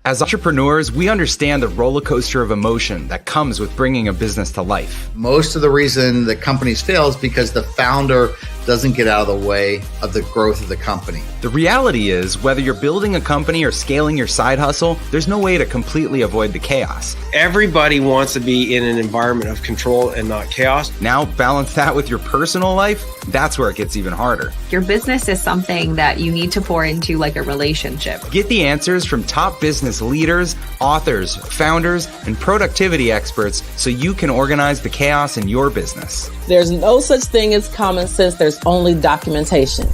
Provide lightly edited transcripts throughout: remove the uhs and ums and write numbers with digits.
As entrepreneurs, we understand the roller coaster of emotion that comes with bringing a business to life. Most of the reason that companies fail is because the founder doesn't get out of the way of the growth of the company. The reality is, whether you're building a company or scaling your side hustle, there's no way to completely avoid the chaos. Everybody wants to be in an environment of control and not chaos. Now, balance that with your personal life, that's where it gets even harder. Your business is something that you need to pour into like a relationship. Get the answers from top business leaders, authors, founders, and productivity experts so you can organize the chaos in your business. There's no such thing as common sense. There's only documentation.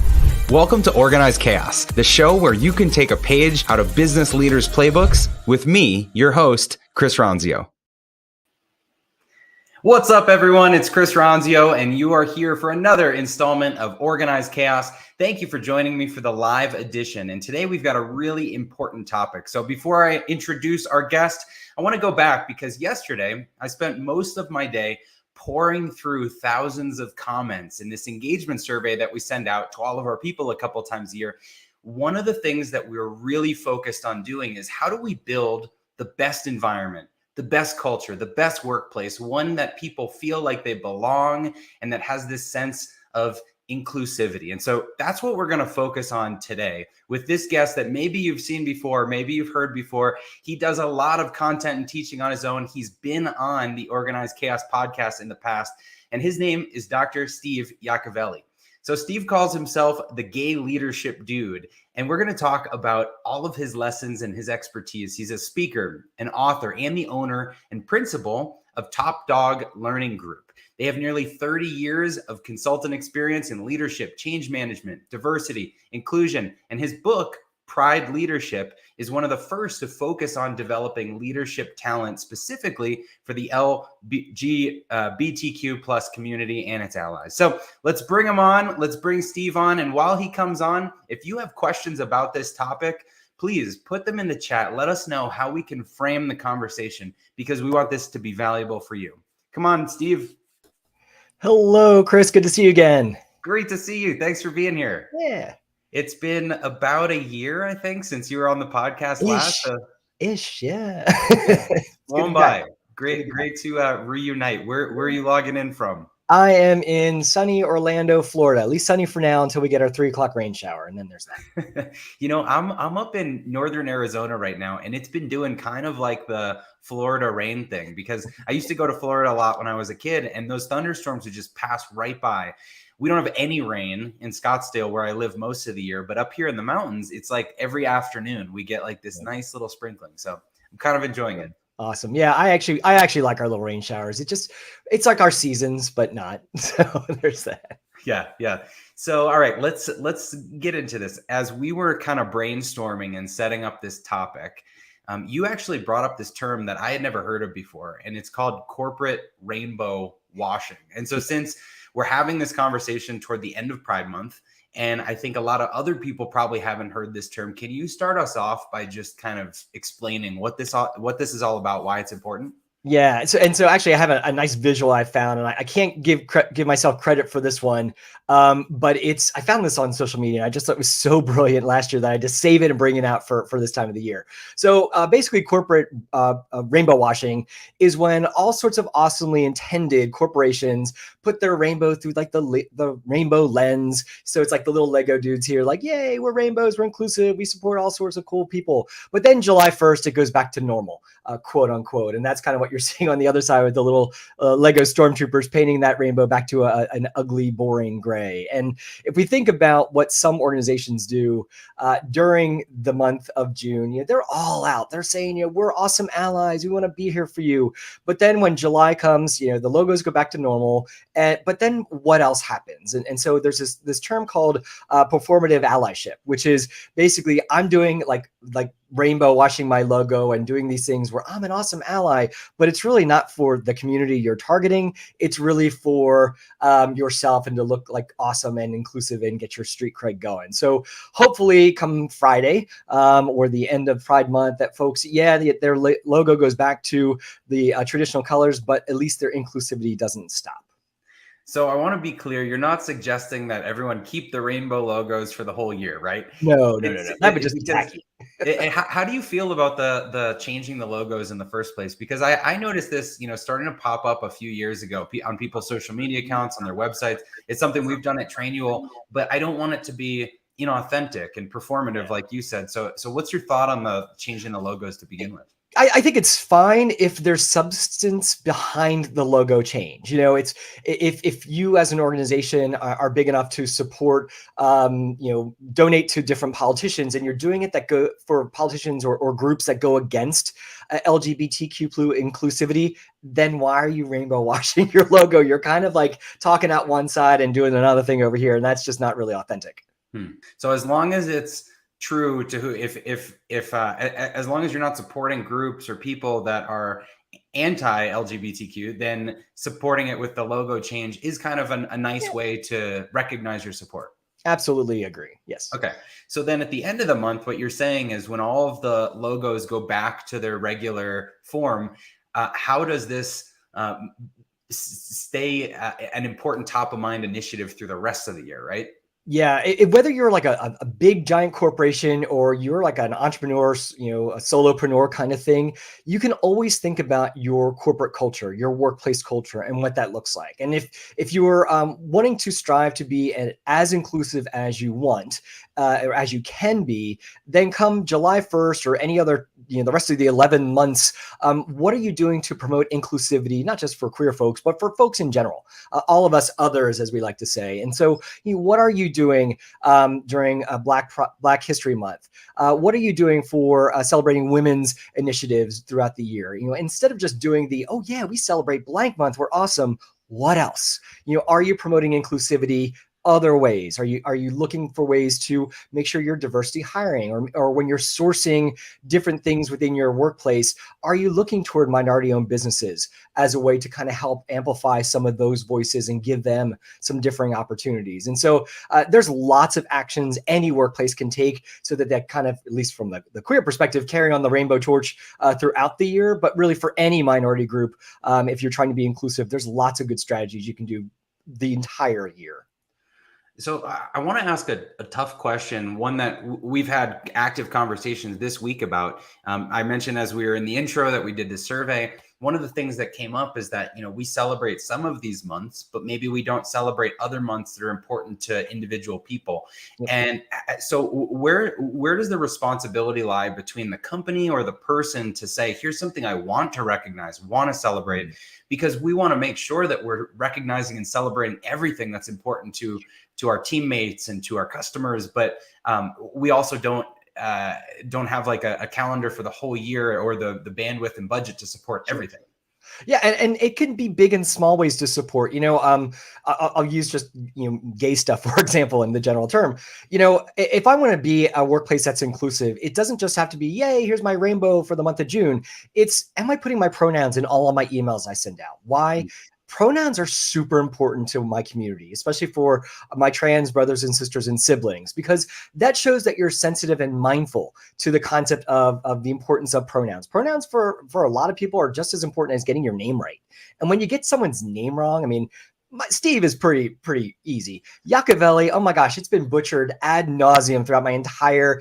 Welcome to Organized Chaos, the show where you can take a page out of business leaders' playbooks with me, your host, Chris Ronzio. What's up, everyone? It's Chris Ronzio, and you are here for another installment of Organized Chaos. Thank you for joining me for the live edition. And today we've got a really important topic. So before I introduce our guest, I want to go back because yesterday I spent most of my day pouring through thousands of comments in this engagement survey that we send out to all of our people a couple times a year. One of the things that we're really focused on doing is how do we build the best environment, the best culture, the best workplace, one that people feel like they belong and that has this sense of inclusivity. And so that's what we're going to focus on today with this guest that maybe you've seen before, maybe you've heard before. He does a lot of content and teaching on his own. He's been on the Organized Chaos podcast in the past, and his name is Dr. Steve Yacovelli. So Steve calls himself the gay leadership dude, and we're going to talk about all of his lessons and his expertise. He's a speaker, an author, and the owner and principal of Top Dog Learning Group. They have nearly 30 years of consultant experience in leadership, change management, diversity, inclusion, and his book, Pride Leadership, is one of the first to focus on developing leadership talent specifically for the LGBTQ plus community and its allies. So let's bring him on. Let's bring Steve on. And while he comes on, if you have questions about this topic, please put them in the chat. Let us know how we can frame the conversation because we want this to be valuable for you. Come on, Steve. Hello, Chris. Good to see you again. Great to see you. Thanks for being here. Yeah. It's been about a year, I think, since you were on the podcast last. Yeah. Long by. Great to reunite. Where are you logging in from? I am in sunny Orlando, Florida. At least sunny for now until we get our 3:00 rain shower, and then there's that. I'm up in northern Arizona right now, and it's been doing kind of like the Florida rain thing because I used to go to Florida a lot when I was a kid, and those thunderstorms would just pass right by. We don't have any rain in Scottsdale where I live most of the year, but up here in the mountains, it's like every afternoon we get like this nice little sprinkling. So I'm kind of enjoying it. Awesome. Yeah, I actually like our little rain showers. It's like our seasons, but not. So there's that. Yeah. So, all right, let's get into this. As we were kind of brainstorming and setting up this topic, you actually brought up this term that I had never heard of before, and it's called corporate rainbow washing. And so since we're having this conversation toward the end of Pride Month, and I think a lot of other people probably haven't heard this term, can you start us off by just kind of explaining what this is all about, why it's important? Yeah. So actually I have a nice visual I found, and I can't give myself credit for this one. But I found this on social media. I just thought it was so brilliant last year that I had to save it and bring it out for this time of the year. So basically corporate rainbow washing is when all sorts of awesomely intended corporations put their rainbow through like the rainbow lens. So it's like the little Lego dudes here, like, yay, we're rainbows, we're inclusive, we support all sorts of cool people. But then July 1st, it goes back to normal, quote unquote. And that's kind of what you're seeing on the other side with the little Lego stormtroopers painting that rainbow back to an ugly, boring gray. And if we think about what some organizations do during the month of June, they're all out. They're saying, we're awesome allies. We want to be here for you. But then when July comes, the logos go back to normal. But then what else happens? And so there's this term called performative allyship, which is basically I'm doing like rainbow washing my logo and doing these things where I'm an awesome ally, but it's really not for the community you're targeting. It's really for yourself and to look like awesome and inclusive and get your street cred going. So hopefully come Friday or the end of Pride Month that folks, their logo goes back to the traditional colors, but at least their inclusivity doesn't stop. So I want to be clear. You're not suggesting that everyone keep the rainbow logos for the whole year, right? No. That would just be tacky. How do you feel about the changing the logos in the first place? Because I noticed this, starting to pop up a few years ago on people's social media accounts, on their websites. It's something we've done at Trainual, but I don't want it to be, authentic and performative, like you said. So what's your thought on the changing the logos to begin with? I think it's fine if there's substance behind the logo change. It's if you as an organization are big enough to support, donate to different politicians, and you're doing it that go for politicians or groups that go against LGBTQ inclusivity, then why are you rainbow washing your logo? You're kind of like talking out one side and doing another thing over here, and that's just not really authentic. So as long as it's true to who, if as long as you're not supporting groups or people that are anti-LGBTQ, then supporting it with the logo change is kind of a nice way to recognize your support. Absolutely agree. Yes. Okay. So then at the end of the month, what you're saying is when all of the logos go back to their regular form, how does this stay an important top of mind initiative through the rest of the year, right? Yeah, whether you're like a big giant corporation or you're like an entrepreneur, a solopreneur kind of thing, you can always think about your corporate culture, your workplace culture, and what that looks like. And if you're wanting to strive to be as inclusive as you want, or as you can be, then come July 1st or any other, the rest of the 11 months, what are you doing to promote inclusivity, not just for queer folks, but for folks in general, all of us others, as we like to say. And so what are you doing during Black History Month? What are you doing for celebrating women's initiatives throughout the year? Instead of just doing oh yeah, we celebrate blank month, we're awesome. What else? Are you promoting inclusivity other ways? Are you looking for ways to make sure you're diversity hiring, or when you're sourcing different things within your workplace, are you looking toward minority-owned businesses as a way to kind of help amplify some of those voices and give them some differing opportunities? And so there's lots of actions any workplace can take so that kind of, at least from the queer perspective, carry on the rainbow torch throughout the year. But really for any minority group, if you're trying to be inclusive, there's lots of good strategies you can do the entire year. So I want to ask a tough question, one that we've had active conversations this week about. I mentioned as we were in the intro that we did this survey. One of the things that came up is that, we celebrate some of these months, but maybe we don't celebrate other months that are important to individual people. Yep. And so where does the responsibility lie between the company or the person to say, here's something I want to recognize, want to celebrate, because we want to make sure that we're recognizing and celebrating everything that's important to our teammates and to our customers. But we also don't have like a calendar for the whole year or the bandwidth and budget to support everything. Yeah, and it can be big and small ways to support. I'll use just gay stuff, for example, in the general term. If I want to be a workplace that's inclusive, it doesn't just have to be, yay, here's my rainbow for the month of June. It's, am I putting my pronouns in all of my emails I send out? Why? Pronouns are super important to my community, especially for my trans brothers and sisters and siblings, because that shows that you're sensitive and mindful to the concept of the importance of pronouns. Pronouns for a lot of people are just as important as getting your name right. And when you get someone's name wrong, I mean, Steve is pretty easy. Yacovelli, oh my gosh, it's been butchered ad nauseum throughout my entire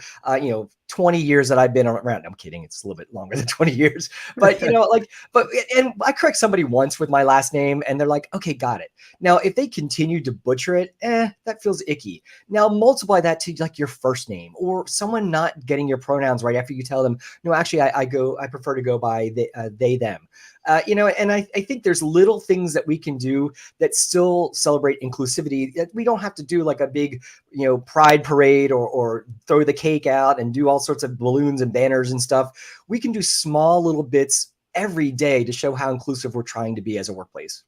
20 years that I've been around. I'm kidding. It's a little bit longer than 20 years, but and I correct somebody once with my last name and they're like, okay, got it. Now, if they continue to butcher it, that feels icky. Now multiply that to like your first name or someone not getting your pronouns right after you tell them, no, actually I prefer to go by they, them. And I think there's little things that we can do that still celebrate inclusivity. That we don't have to do like a big, pride parade or throw the cake out and do all sorts of balloons and banners and stuff. We can do small little bits every day to show how inclusive we're trying to be as a workplace.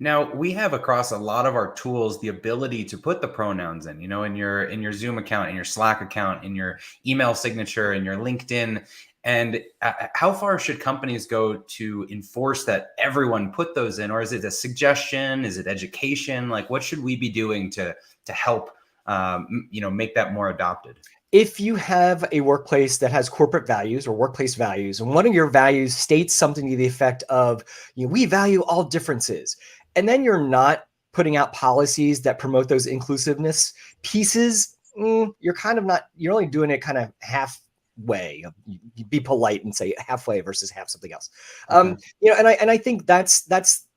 Now, we have across a lot of our tools the ability to put the pronouns in, in your Zoom account, in your Slack account, in your email signature, in your LinkedIn. And how far should companies go to enforce that everyone put those in? Or is it a suggestion? Is it education? Like, what should we be doing to help, make that more adopted? If you have a workplace that has corporate values or workplace values, and one of your values states something to the effect of, we value all differences, and then you're not putting out policies that promote those inclusiveness pieces, you're only doing it kind of way. You be polite and say halfway versus half something else. Okay. And I think that's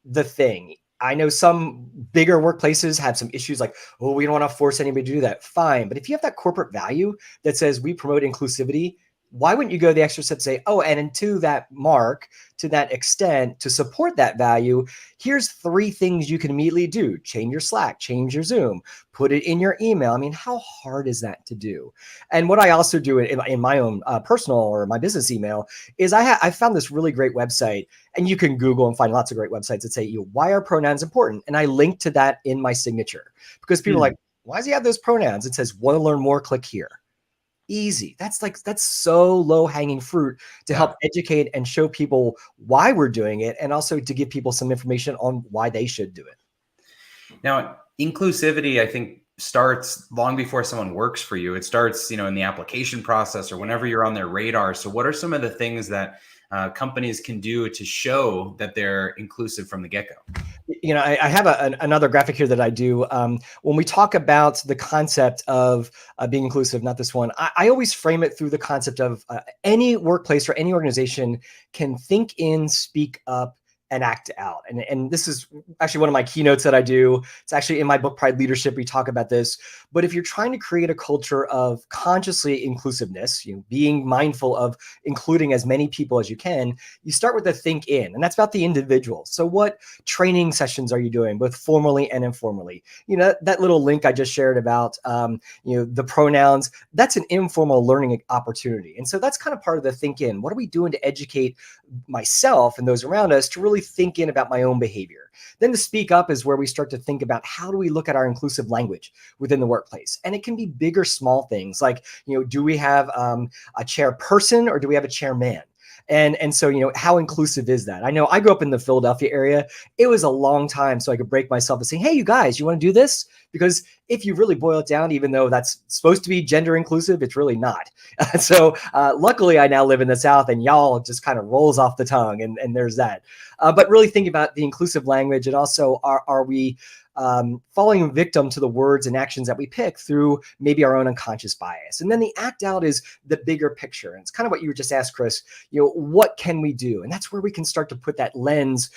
the thing. I know some bigger workplaces have some issues like, oh, we don't want to force anybody to do that. Fine. But if you have that corporate value that says we promote inclusivity, why wouldn't you go the extra step to say, oh, and to that mark, to that extent, to support that value, here's 3 things you can immediately do. Change your Slack, change your Zoom, put it in your email. I mean, how hard is that to do? And what I also do in my own personal or my business email is I found this really great website, and you can Google and find lots of great websites that say, why are pronouns important? And I link to that in my signature because people are like, why does he have those pronouns? It says, want to learn more, click here. Easy. That's so low hanging fruit to help educate and show people why we're doing it, and also to give people some information on why they should do it. Now, inclusivity, I think, starts long before someone works for you. It starts, in the application process or whenever you're on their radar. So what are some of the things that companies can do to show that they're inclusive from the get-go? I have another graphic here that I do. When we talk about the concept of being inclusive, not this one, I always frame it through the concept of any workplace or any organization can think in, speak up, and act out. And this is actually one of my keynotes that I do. It's actually in my book, Pride Leadership. We talk about this. But if you're trying to create a culture of consciously inclusiveness, being mindful of including as many people as you can, you start with the think in, and that's about the individual. So what training sessions are you doing, both formally and informally? That little link I just shared about, the pronouns, that's an informal learning opportunity. And so that's kind of part of the think in. What are we doing to educate myself and those around us to really think in about my own behavior? Then the speak up is where we start to think about how do we look at our inclusive language within the workplace. And it can be big or small things like, do we have a chairperson or do we have a chairman? And so, how inclusive is that? I know I grew up in the Philadelphia area. It was a long time so I could break myself and say, hey, you guys, you want to do this? Because if you really boil it down, even though that's supposed to be gender inclusive, it's really not. So luckily, I now live in the South, and y'all just kind of rolls off the tongue, and there's that. But really think about the inclusive language, and also are we falling victim to the words and actions that we pick through maybe our own unconscious bias. And then the act out is the bigger picture. And it's kind of what you just asked, Chris, what can we do? And that's where we can start to put that lens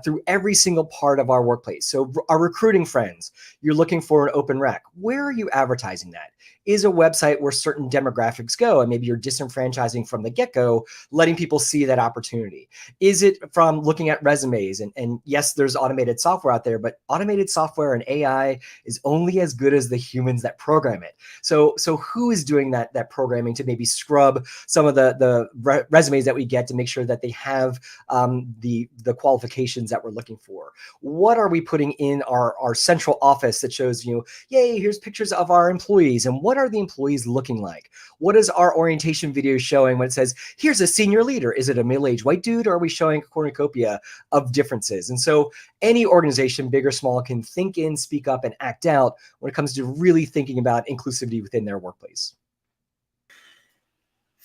through every single part of our workplace. So our recruiting friends, you're looking for an open rec. Where are you advertising that? Is a website where certain demographics go, and maybe you're disenfranchising from the get-go, letting people see that opportunity? Is it from looking at resumes? And yes, there's automated software out there, but automated software and AI is only as good as the humans that program it. So who is doing that programming to maybe scrub some of the resumes that we get to make sure that they have the qualifications that we're looking for? What are we putting in our central office that shows, yay, here's pictures of our employees, and what are the employees looking like? What is our orientation video showing when it says, here's a senior leader? Is it a middle-aged white dude, or are we showing a cornucopia of differences? And so any organization, big or small, can think in, speak up, and act out when it comes to really thinking about inclusivity within their workplace.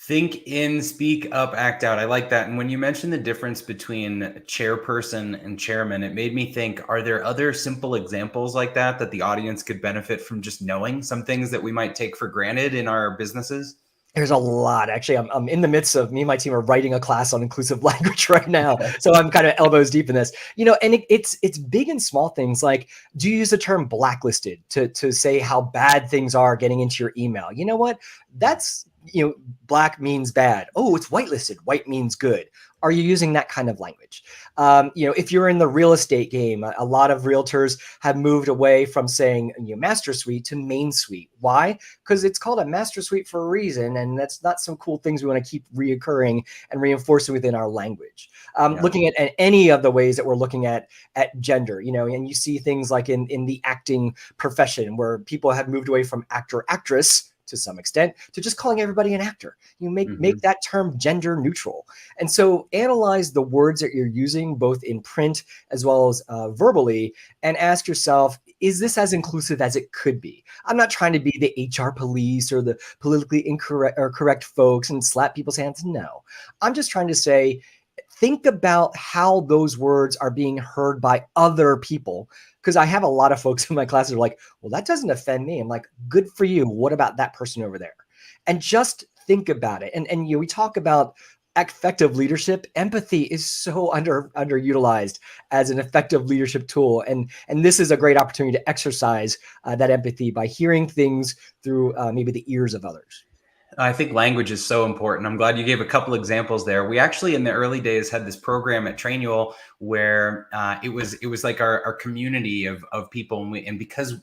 Think in, speak up, act out. I like that. And when you mentioned the difference between chairperson and chairman, it made me think, are there other simple examples like that the audience could benefit from just knowing, some things that we might take for granted in our businesses? There's a lot. Actually, I'm in the midst of, me and my team are writing a class on inclusive language right now. So I'm kind of elbows deep in this, and it's big and small things like, do you use the term blacklisted to say how bad things are getting into your email? You know what? That's, black means bad. Oh, it's whitelisted. White means good. Are you using that kind of language? If you're in the real estate game, a lot of realtors have moved away from saying master suite to main suite. Why? Because it's called a master suite for a reason, and that's not some cool things we want to keep reoccurring and reinforcing within our language. Looking at any of the ways that we're looking at gender, and you see things like in the acting profession where people have moved away from actor, actress to some extent to just calling everybody an actor. You make that term gender neutral. And so analyze the words that you're using both in print as well as verbally, and ask yourself, is this as inclusive as it could be? I'm not trying to be the HR police or the politically incorrect or correct folks and slap people's hands. No, I'm just trying to say, think about how those words are being heard by other people. Because I have a lot of folks in my classes who are like, well, that doesn't offend me. I'm like, good for you. What about that person over there? And just think about it. And we talk about effective leadership. Empathy is so underutilized as an effective leadership tool. And this is a great opportunity to exercise that empathy by hearing things through maybe the ears of others. I think language is so important. I'm glad you gave a couple examples there. We actually, in the early days, had this program at Trainual where it was like our community of people, and because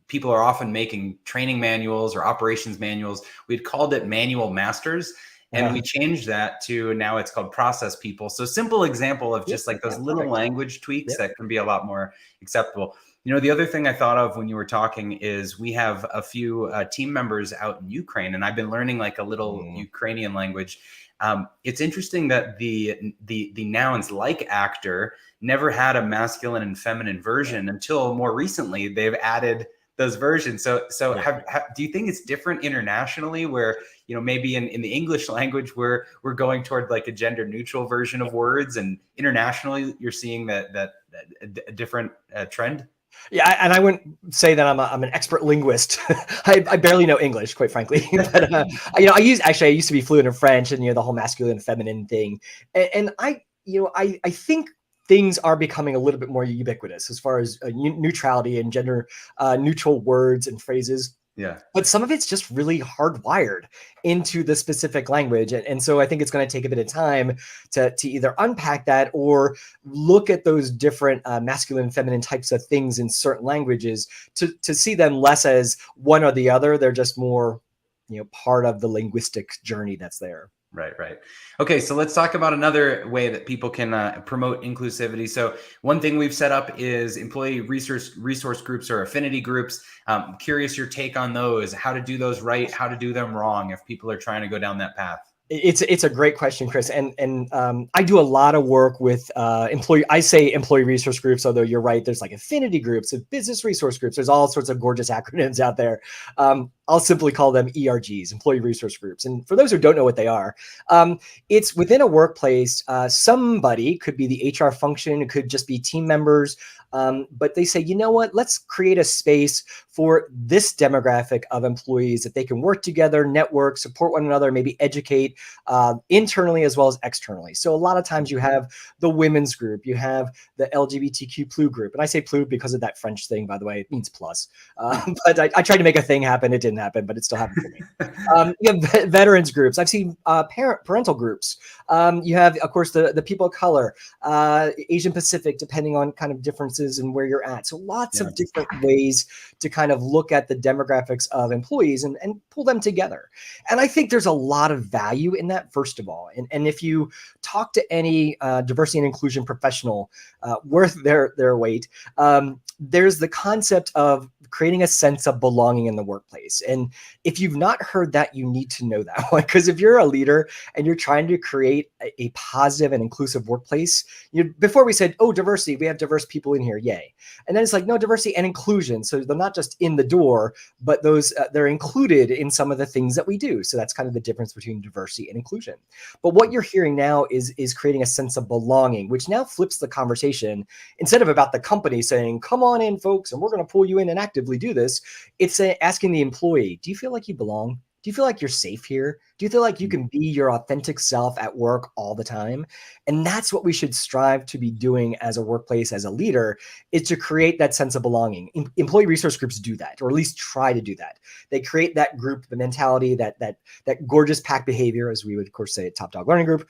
people are often making training manuals or operations manuals, we'd called it manual masters. And we changed that to now it's called process people. So simple example of just like those little language tweaks that can be a lot more acceptable. You know, the other thing I thought of when you were talking is we have a few team members out in Ukraine, and I've been learning like a little Ukrainian language. It's interesting that the nouns like actor never had a masculine and feminine version until more recently. They've added those versions. So do you think it's different internationally, where, you know, maybe in the English language we're going toward like a gender neutral version of words, and internationally you're seeing that a different trend? Yeah, and I wouldn't say that I'm an expert linguist. I barely know English, quite frankly. But you know, I used to be fluent in French, and you know, the whole masculine and feminine thing. And I think things are becoming a little bit more ubiquitous as far as neutrality and gender neutral words and phrases. Yeah. But some of it's just really hardwired into the specific language. And so I think it's going to take a bit of time to either unpack that or look at those different masculine and feminine types of things in certain languages to see them less as one or the other. They're just more, you know, part of the linguistic journey that's there. Right. Okay, so let's talk about another way that people can promote inclusivity. So one thing we've set up is employee resource groups or affinity groups. Curious your take on those, how to do those right, how to do them wrong if people are trying to go down that path. It's a great question, Chris. And I do a lot of work with employee resource groups, although you're right, there's like affinity groups and business resource groups. There's all sorts of gorgeous acronyms out there. I'll simply call them ERGs, employee resource groups. And for those who don't know what they are, it's within a workplace. Somebody could be the HR function, it could just be team members. But they say, you know what, let's create a space for this demographic of employees that they can work together, network, support one another, maybe educate internally as well as externally. So a lot of times you have the women's group, you have the LGBTQ plus group. And I say plus because of that French thing, by the way, it means plus. But I tried to make a thing happen. It didn't happen, but it still happened for me. You have veterans groups. I've seen parental groups. You have, of course, the people of color, Asian Pacific, depending on kind of differences and where you're at. So lots of different ways to kind of look at the demographics of employees and pull them together. And I think there's a lot of value in that, first of all. And if you talk to any diversity and inclusion professional worth their weight, there's the concept of creating a sense of belonging in the workplace. And if you've not heard that, you need to know that one, because if you're a leader and you're trying to create a positive and inclusive workplace, before we said, oh, diversity, we have diverse people in here, yay. And then it's like, no, diversity and inclusion. So they're not just in the door, but those they're included in some of the things that we do. So that's kind of the difference between diversity and inclusion. But what you're hearing now is creating a sense of belonging, which now flips the conversation. Instead of about the company saying, come on in, folks, and we're going to pull you in and actively do this, it's asking the employee, do you feel like you belong? Do you feel like you're safe here? Do you feel like you can be your authentic self at work all the time? And that's what we should strive to be doing as a workplace, as a leader, is to create that sense of belonging. Employee resource groups do that, or at least try to do that. They create that group, the mentality, that gorgeous pack behavior, as we would, of course, say at Top Dog Learning Group.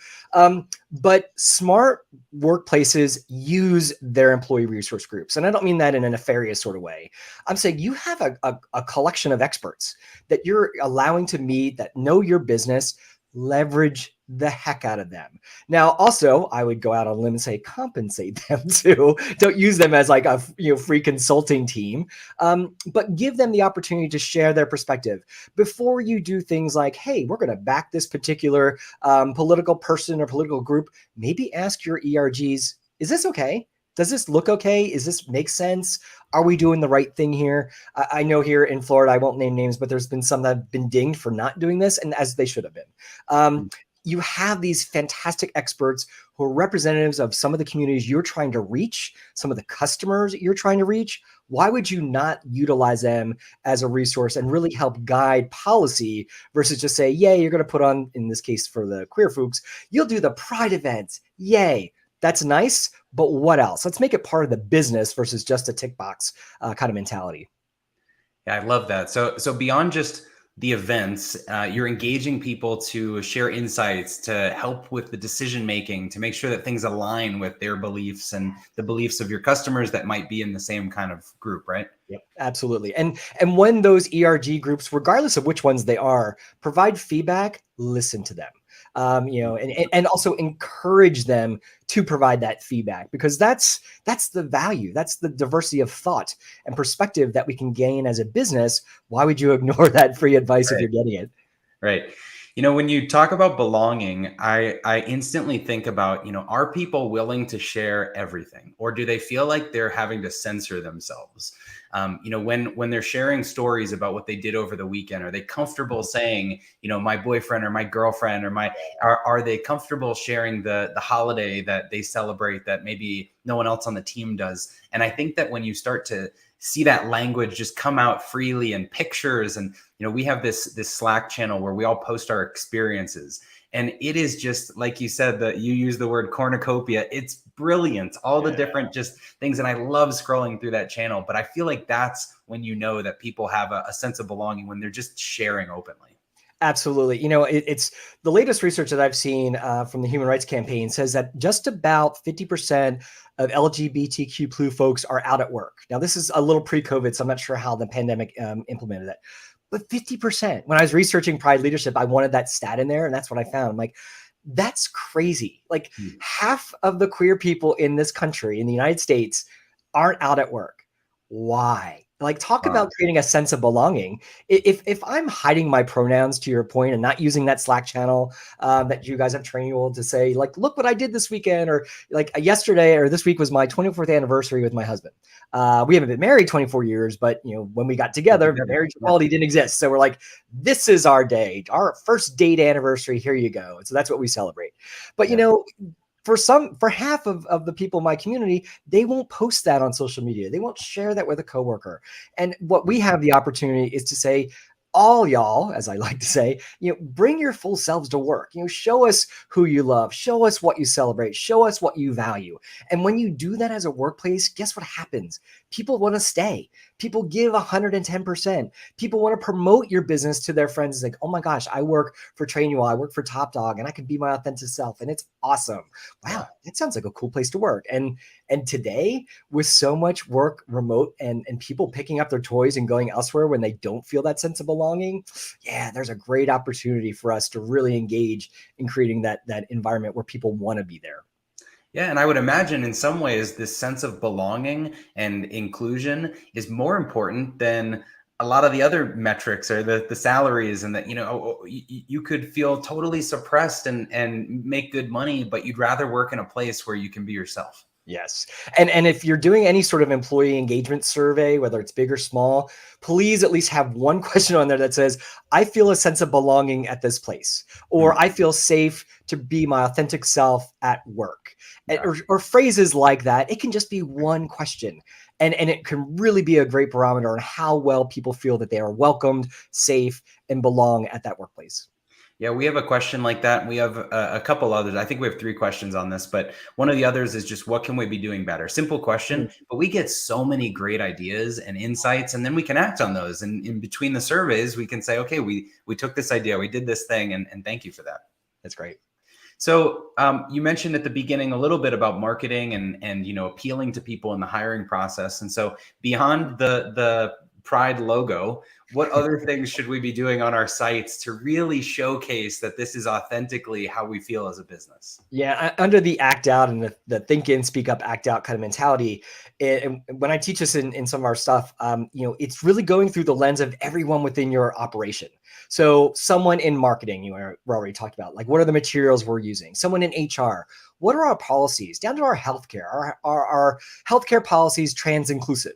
But smart workplaces use their employee resource groups. And I don't mean that in a nefarious sort of way. I'm saying you have a collection of experts that you're allowing to meet, that know your business. Leverage the heck out of them. Now, also, I would go out on a limb and say compensate them too. Don't use them as like a free consulting team, but give them the opportunity to share their perspective before you do things like, hey, we're going to back this particular political person or political group. Maybe ask your ERGs, is this okay? Does this look okay? Is this make sense? Are we doing the right thing here? I know here in Florida, I won't name names, but there's been some that have been dinged for not doing this, and as they should have been. you have these fantastic experts who are representatives of some of the communities you're trying to reach, some of the customers you're trying to reach. Why would you not utilize them as a resource and really help guide policy versus just say, yay, you're going to put on, in this case for the queer folks, you'll do the Pride events. Yay. That's nice. But what else? Let's make it part of the business versus just a tick box kind of mentality. Yeah, I love that. So beyond just the events, you're engaging people to share insights, to help with the decision making, to make sure that things align with their beliefs and the beliefs of your customers that might be in the same kind of group, right? Yep, absolutely. And when those ERG groups, regardless of which ones they are, provide feedback, listen to them. And also encourage them to provide that feedback, because that's the value, that's the diversity of thought and perspective that we can gain as a business. Why would you ignore that free advice if you're getting it? Right. When you talk about belonging, I instantly think about, are people willing to share everything, or do they feel like they're having to censor themselves? When they're sharing stories about what they did over the weekend, are they comfortable saying, my boyfriend or my girlfriend or are they comfortable sharing the holiday that they celebrate that maybe no one else on the team does? And I think that when you start to see that language just come out freely in pictures, and we have this Slack channel where we all post our experiences, and it is just like you said, that you use the word cornucopia. It's brilliant, all the different just things, and I love scrolling through that channel. But I feel like that's when that people have a sense of belonging, when they're just sharing openly. Absolutely. It's the latest research that I've seen from the Human Rights Campaign says that just about 50% of LGBTQ+ folks are out at work. Now, this is a little pre-COVID, so I'm not sure how the pandemic implemented it. But 50%, when I was researching Pride leadership, I wanted that stat in there, and that's what I found. I'm like, that's crazy. Like half of the queer people in this country, in the United States, aren't out at work. Why? Like, talk about creating a sense of belonging. If I'm hiding my pronouns, to your point, and not using that Slack channel that you guys have trained you all to say, like, look what I did this weekend, or like yesterday or this week was my 24th anniversary with my husband. We haven't been married 24 years, but when we got together, marriage equality didn't exist. So we're like, this is our day, our first date anniversary. Here you go. And so that's what we celebrate. But for half of the people in my community, they won't post that on social media. They won't share that with a coworker. And what we have the opportunity is to say, all y'all, as I like to say, bring your full selves to work. Show us who you love, show us what you celebrate, show us what you value. And when you do that as a workplace, guess what happens? People want to stay. People give 110%. People want to promote your business to their friends. It's like, oh my gosh, I work for Trainual, I work for Top Dog, and I can be my authentic self, and it's awesome. Wow, that sounds like a cool place to work. And today, with so much work remote and people picking up their toys and going elsewhere when they don't feel that sense of belonging, there's a great opportunity for us to really engage in creating that environment where people want to be there. Yeah, and I would imagine in some ways this sense of belonging and inclusion is more important than a lot of the other metrics, or the salaries, and that you could feel totally suppressed and make good money, but you'd rather work in a place where you can be yourself. Yes. And if you're doing any sort of employee engagement survey, whether it's big or small, please at least have one question on there that says, I feel a sense of belonging at this place, or I feel safe to be my authentic self at work, or phrases like that. It can just be one question. And it can really be a great barometer on how well people feel that they are welcomed, safe, and belong at that workplace. Yeah, we have a question like that. We have a couple others. I think we have 3 questions on this, but one of the others is just, what can we be doing better? Simple question, but we get so many great ideas and insights, and then we can act on those. And in between the surveys, we can say, okay, we took this idea, we did this thing, and thank you for that. That's great. So you mentioned at the beginning a little bit about marketing and appealing to people in the hiring process. And so beyond the Pride logo, what other things should we be doing on our sites to really showcase that this is authentically how we feel as a business? Yeah, under the act out and the think in, speak up, act out kind of mentality. And when I teach this in some of our stuff, it's really going through the lens of everyone within your operation. So someone in marketing, we're already talked about, like, what are the materials we're using? Someone in HR, what are our policies? Down to our healthcare, our healthcare policies trans inclusive?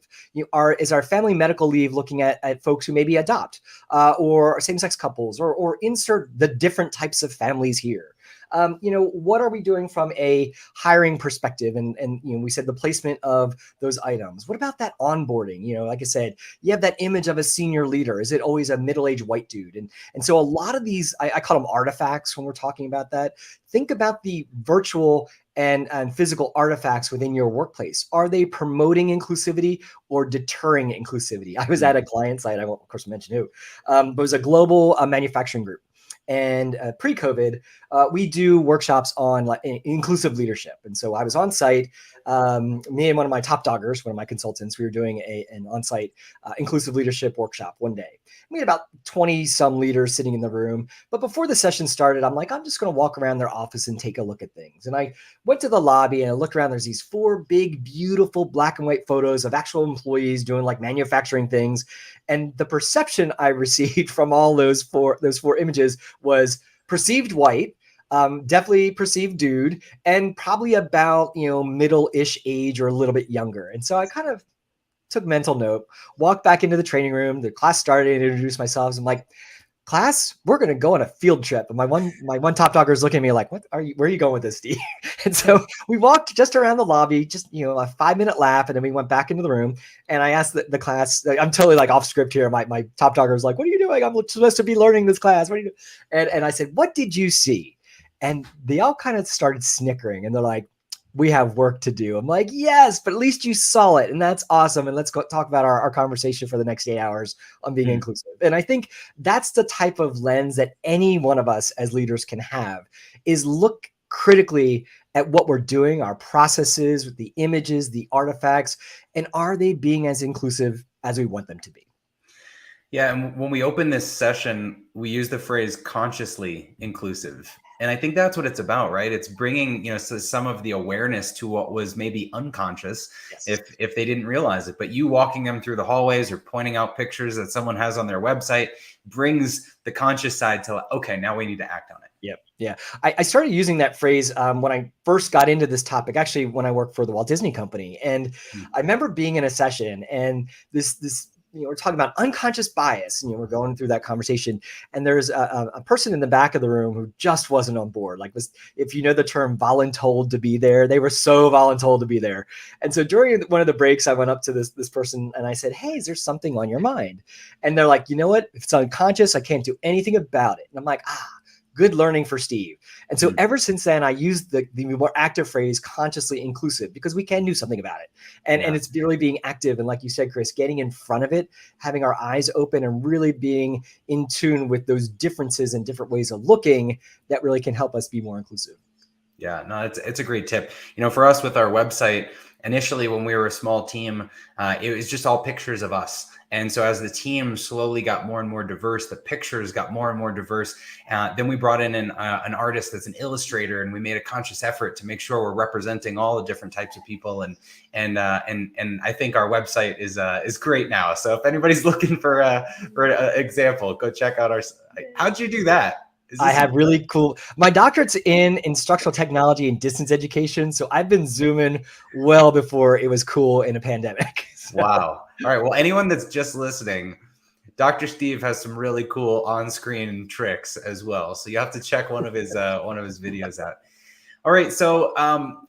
Is our family medical leave looking at folks who maybe adopt, or same-sex couples, or insert the different types of families here? What are we doing from a hiring perspective? And we said the placement of those items. What about that onboarding? Like I said, you have that image of a senior leader. Is it always a middle-aged white dude? And so a lot of these, I call them artifacts when we're talking about that. Think about the virtual and physical artifacts within your workplace. Are they promoting inclusivity or deterring inclusivity? I was at a client site, I won't, of course, mention who, but it was a global manufacturing group. And pre-COVID, we do workshops on like inclusive leadership. And so I was on site. Me and one of my top doggers, one of my consultants, we were doing an on-site inclusive leadership workshop one day. We had about 20 some leaders sitting in the room. But before the session started, I'm like, I'm just going to walk around their office and take a look at things. And I went to the lobby and I looked around. There's these 4 big, beautiful black and white photos of actual employees doing like manufacturing things. And the perception I received from all those four images was perceived white, definitely perceived dude, and probably about, middle-ish age or a little bit younger. And so I kind of took mental note, walked back into the training room. The class started and introduced myself. I'm like, class, we're going to go on a field trip. And my one top dogger is looking at me like, where are you going with this, Steve? And so we walked just around the lobby, just, a 5-minute lap. And then we went back into the room and I asked the class, I'm totally like off script here. My top dogger was like, what are you doing? I'm supposed to be learning this class. What are you doing? And I said, what did you see? And they all kind of started snickering and they're like, we have work to do. I'm like, yes, but at least you saw it. And that's awesome. And let's go talk about our conversation for the next 8 hours on being inclusive. And I think that's the type of lens that any one of us as leaders can have, is look critically at what we're doing, our processes, the images, the artifacts, and are they being as inclusive as we want them to be? Yeah. And when we open this session, we use the phrase consciously inclusive. And I think that's what it's about, right? It's bringing, some of the awareness to what was maybe unconscious, yes, if they didn't realize it. But you walking them through the hallways or pointing out pictures that someone has on their website brings the conscious side to, okay, now we need to act on it. Yep. Yeah. I started using that phrase when I first got into this topic, actually, when I worked for the Walt Disney Company. And I remember being in a session and this we're talking about unconscious bias, and we're going through that conversation. And there's a person in the back of the room who just wasn't on board. Like, if you know the term voluntold to be there, they were so voluntold to be there. And so during one of the breaks, I went up to this person and I said, hey, is there something on your mind? And they're like, you know what? If it's unconscious, I can't do anything about it. And I'm like, good learning for Steve. And so ever since then, I used the more active phrase consciously inclusive, because we can do something about it. And it's really being active. And like you said, Chris, getting in front of it, having our eyes open and really being in tune with those differences and different ways of looking that really can help us be more inclusive. Yeah, no, it's a great tip. For us with our website, initially when we were a small team, it was just all pictures of us. And so as the team slowly got more and more diverse, the pictures got more and more diverse. Then we brought in an artist that's an illustrator, and we made a conscious effort to make sure we're representing all the different types of people. And I think our website is great now. So if anybody's looking for an example, go check out our. How'd you do that? I have really cool. My doctorate's in instructional technology and distance education, so I've been Zooming well before it was cool in a pandemic. So. Wow. All right. Well, anyone that's just listening, Dr. Steve has some really cool on-screen tricks as well. So you have to check one of his videos out. All right. So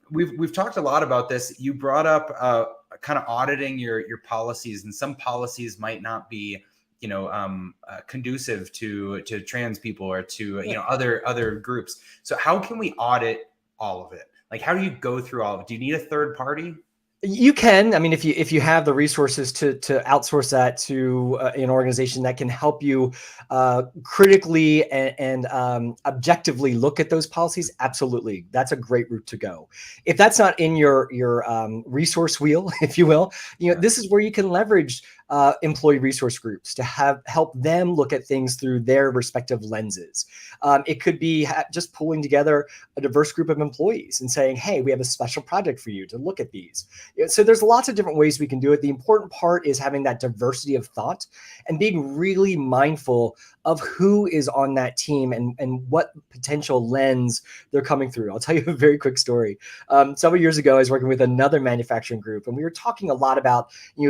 we've talked a lot about this. You brought up kind of auditing your policies, and some policies might not be conducive to trans people or to other groups. So how can we audit all of it? Like, how do you go through all of it? Do you need a third party? You can. I mean, if you have the resources to outsource that to an organization that can help you critically and objectively look at those policies, absolutely, that's a great route to go. If that's not in your resource wheel, if you will, this is where you can leverage employee resource groups to help them look at things through their respective lenses. It could be just pulling together a diverse group of employees and saying, hey, we have a special project for you to look at these. So there's lots of different ways we can do it. The important part is having that diversity of thought and being really mindful of who is on that team and what potential lens they're coming through. I'll tell you a very quick story. Several years ago, I was working with another manufacturing group, and we were talking a lot about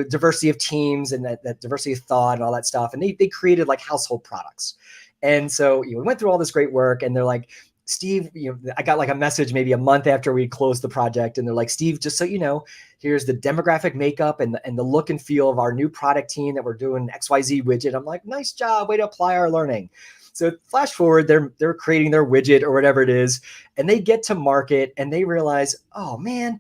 diversity of teams and that diversity of thought and all that stuff. And they created like household products. And so we went through all this great work, and they're like, Steve, I got like a message maybe a month after we closed the project, and they're like, Steve, just so you know, here's the demographic makeup and the look and feel of our new product team that we're doing XYZ widget. I'm like, nice job, way to apply our learning. So flash forward, they're creating their widget or whatever it is, and they get to market and they realize, oh man,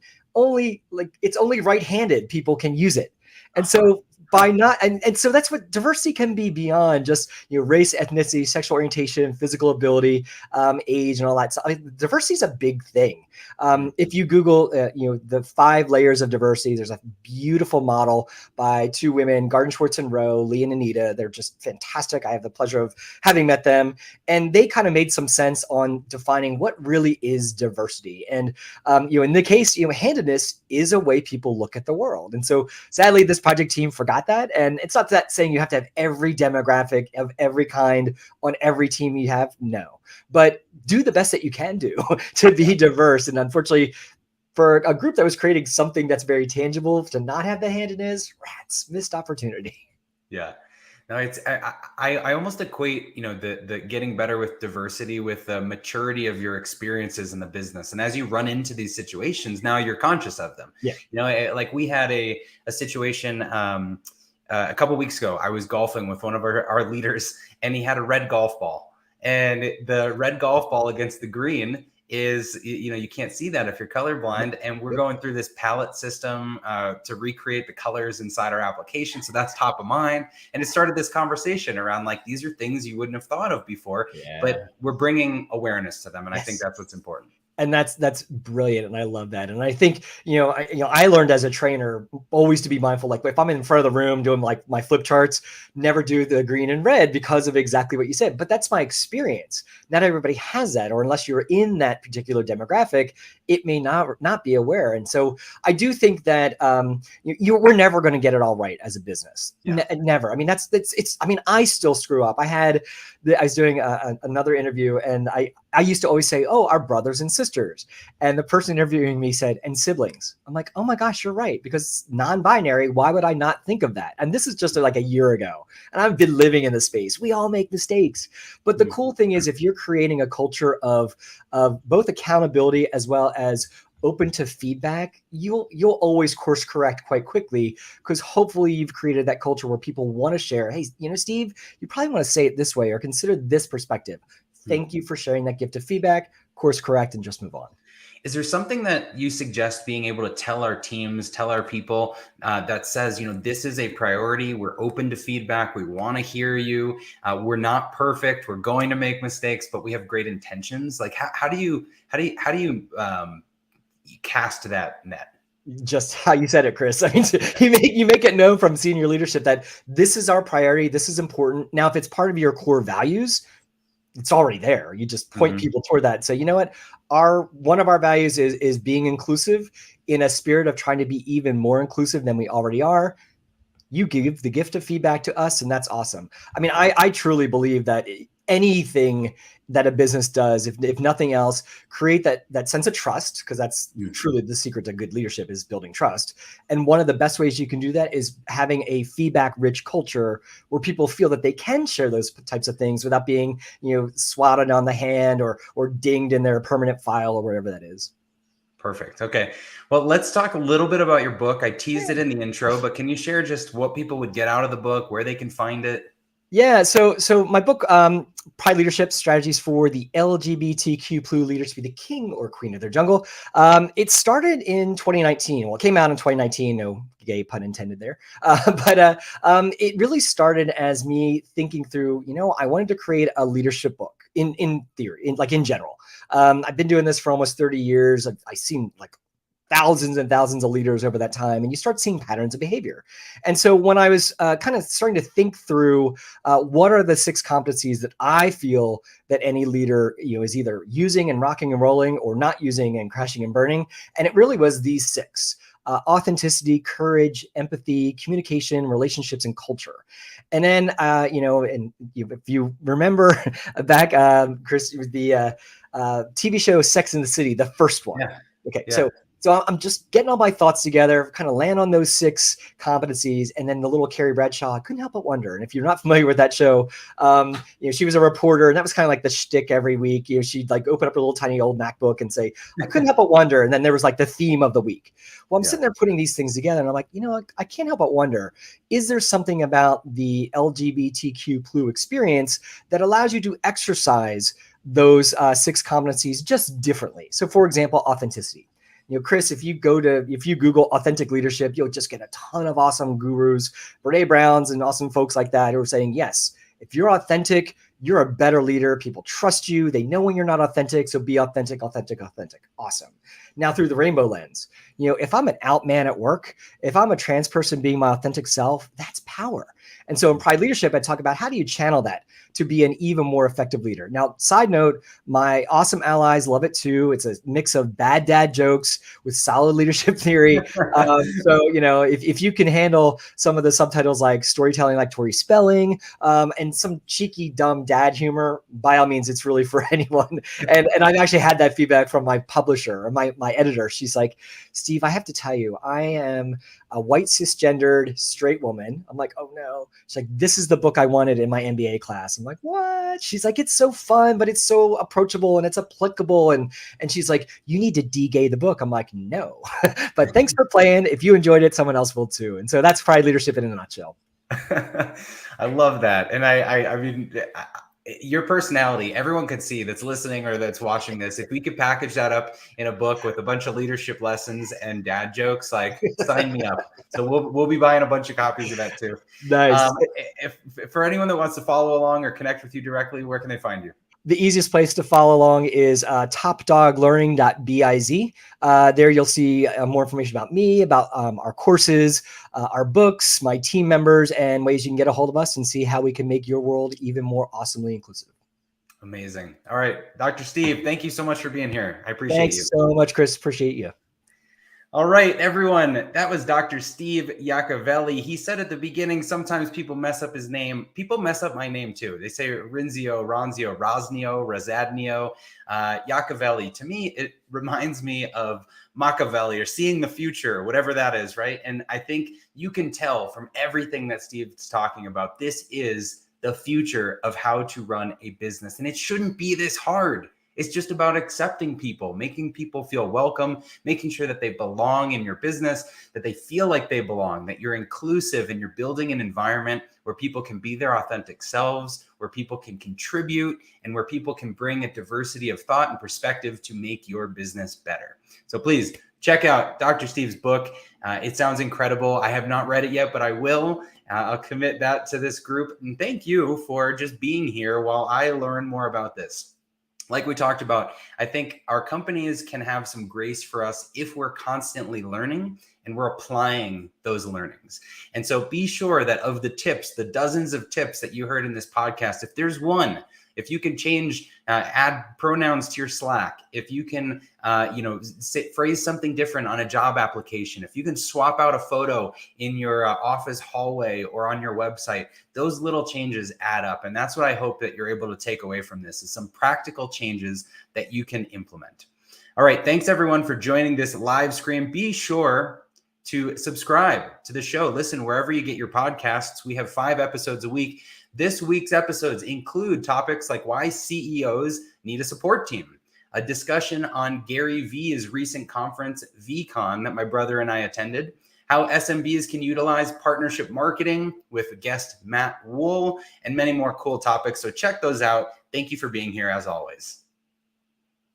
it's only right-handed people can use it. And so by not, and so that's what diversity can be beyond just, race, ethnicity, sexual orientation, physical ability, age, and all that. So diversity is a big thing. If you Google, the 5 layers of diversity, there's a beautiful model by 2 women, Garden Schwartz and Rowe, Lee and Anita. They're just fantastic. I have the pleasure of having met them, and they kind of made some sense on defining what really is diversity. And in the case, handedness is a way people look at the world. And so sadly, this project team forgot that. And it's not that saying you have to have every demographic of every kind on every team you have. No, but do the best that you can do to be diverse. And unfortunately, for a group that was creating something that's very tangible, to not have the handedness, rats, missed opportunity. Yeah. No, it's I almost equate, the getting better with diversity with the maturity of your experiences in the business. And as you run into these situations, now you're conscious of them. Yeah. Like we had a situation a couple of weeks ago. I was golfing with one of our leaders, and he had a red golf ball, and the red golf ball against the green is, you can't see that if you're colorblind. And we're going through this palette system to recreate the colors inside our application. So that's top of mind. And it started this conversation around like, these are things you wouldn't have thought of before, but we're bringing awareness to them. And I think that's what's important. And that's brilliant. And I love that. And I think, I learned as a trainer always to be mindful. Like if I'm in front of the room doing like my flip charts, never do the green and red because of exactly what you said. But that's my experience. Not everybody has that, or unless you're in that particular demographic, it may not be aware. And so I do think that we're never going to get it all right as a business. Never. I mean, I still screw up. I was doing another interview, and I used to always say, oh, our brothers and sisters. And the person interviewing me said, and siblings. I'm like, oh my gosh, you're right. Because non-binary, why would I not think of that? And this is just like a year ago. And I've been living in the space. We all make mistakes. But the cool thing is, if you're creating a culture of both accountability as well as open to feedback, you'll always course correct quite quickly, because hopefully you've created that culture where people want to share, hey, Steve, you probably want to say it this way, or consider this perspective. Thank you for sharing that gift of feedback, course correct, and just move on. Is there something that you suggest being able to tell our teams, tell our people that says, this is a priority. We're open to feedback. We want to hear you. We're not perfect. We're going to make mistakes, but we have great intentions. Like how do you cast that net? Just how you said it, Chris. I mean, you make it known from senior leadership that this is our priority. This is important. Now, if it's part of your core values, it's already there. You just point people toward that and say, you know what? One of our values is being inclusive in a spirit of trying to be even more inclusive than we already are. You give the gift of feedback to us, and that's awesome. I mean, I truly believe that anything that a business does, if nothing else, create that sense of trust, because that's truly the secret to good leadership, is building trust. And one of the best ways you can do that is having a feedback-rich culture where people feel that they can share those types of things without being, swatted on the hand or dinged in their permanent file or whatever that is. Perfect. Okay. Well, let's talk a little bit about your book. I teased it in the intro, but can you share just what people would get out of the book, where they can find it? Yeah, so my book, Pride Leadership: Strategies for the LGBTQ+ Leaders to be the king or queen of their jungle. It started in 2019. Well, it came out in 2019. No gay pun intended there. But it really started as me thinking through, I wanted to create a leadership book in theory, in general. I've been doing this for almost 30 years. I've seen like thousands and thousands of leaders over that time, and you start seeing patterns of behavior. And so when I was kind of starting to think through what are the 6 competencies that I feel that any leader is either using and rocking and rolling, or not using and crashing and burning, and it really was these 6: authenticity, courage, empathy, communication, relationships, and culture. And then if you remember back, Chris, the TV show Sex and the City, the first one. Yeah. Okay, yeah. So I'm just getting all my thoughts together, kind of land on those 6 competencies, and then the little Carrie Bradshaw, I couldn't help but wonder. And if you're not familiar with that show, she was a reporter, and that was kind of like the shtick every week. She'd like open up a little tiny old MacBook and say, I couldn't help but wonder. And then there was like the theme of the week. Well, I'm sitting there putting these things together, and I'm like, I can't help but wonder, is there something about the LGBTQ+ experience that allows you to exercise those 6 competencies just differently? So for example, authenticity. Chris, if you Google authentic leadership, you'll just get a ton of awesome gurus, Brene Browns and awesome folks like that who are saying, yes, if you're authentic, you're a better leader. People trust you. They know when you're not authentic. So be authentic, authentic, authentic. Awesome. Now through the rainbow lens, if I'm an out man at work, if I'm a trans person being my authentic self, that's power. And so in Pride Leadership, I talk about how do you channel that to be an even more effective leader. Now, side note, my awesome allies love it too. It's a mix of bad dad jokes with solid leadership theory. If you can handle some of the subtitles like storytelling like Tori Spelling and some cheeky, dumb dad humor, by all means, it's really for anyone. And I've actually had that feedback from my publisher or my editor. She's like, Steve, I have to tell you, I am a white cisgendered straight woman. I'm like, oh no. She's like, this is the book I wanted in my MBA class. I'm like, what? She's like, it's so fun, but it's so approachable and it's applicable. And she's like, you need to de-gay the book. I'm like, no, but thanks for playing. If you enjoyed it, someone else will too. And so that's Pride Leadership in a nutshell. I love that. And I mean, your personality, everyone could see that's listening or that's watching this. If we could package that up in a book with a bunch of leadership lessons and dad jokes, like sign me up. So we'll be buying a bunch of copies of that too. Nice. If for anyone that wants to follow along or connect with you directly, where can they find you? The easiest place to follow along is topdoglearning.biz. There you'll see more information about me, about our courses, our books, my team members, and ways you can get a hold of us and see how we can make your world even more awesomely inclusive. Amazing. All right, Dr. Steve, thank you so much for being here. I appreciate you. Thanks so much, Chris. Appreciate you. All right, everyone. That was Dr. Steve Iacovelli. He said at the beginning, sometimes people mess up his name. People mess up my name too. They say Ronzio, Razadnio, Iacovelli. To me, it reminds me of Machiavelli or seeing the future, whatever that is, right? And I think you can tell from everything that Steve's talking about, this is the future of how to run a business. And it shouldn't be this hard. It's just about accepting people, making people feel welcome, making sure that they belong in your business, that they feel like they belong, that you're inclusive and you're building an environment where people can be their authentic selves, where people can contribute, and where people can bring a diversity of thought and perspective to make your business better. So please check out Dr. Steve's book. It sounds incredible. I have not read it yet, but I will. I'll commit that to this group. And thank you for just being here while I learn more about this. Like we talked about, I think our companies can have some grace for us if we're constantly learning and we're applying those learnings. And so be sure that of the tips, the dozens of tips that you heard in this podcast, if there's one, if you can change, add pronouns to your Slack, if you can, phrase something different on a job application, if you can swap out a photo in your office hallway or on your website, those little changes add up. And that's what I hope that you're able to take away from this is some practical changes that you can implement. All right. Thanks everyone for joining this live stream. Be sure to subscribe to the show. Listen, wherever you get your podcasts, we have 5 episodes a week. This week's episodes include topics like why CEOs need a support team, a discussion on Gary Vee's recent conference, VCon, that my brother and I attended, how SMBs can utilize partnership marketing with guest Matt Wool, and many more cool topics. So check those out. Thank you for being here as always.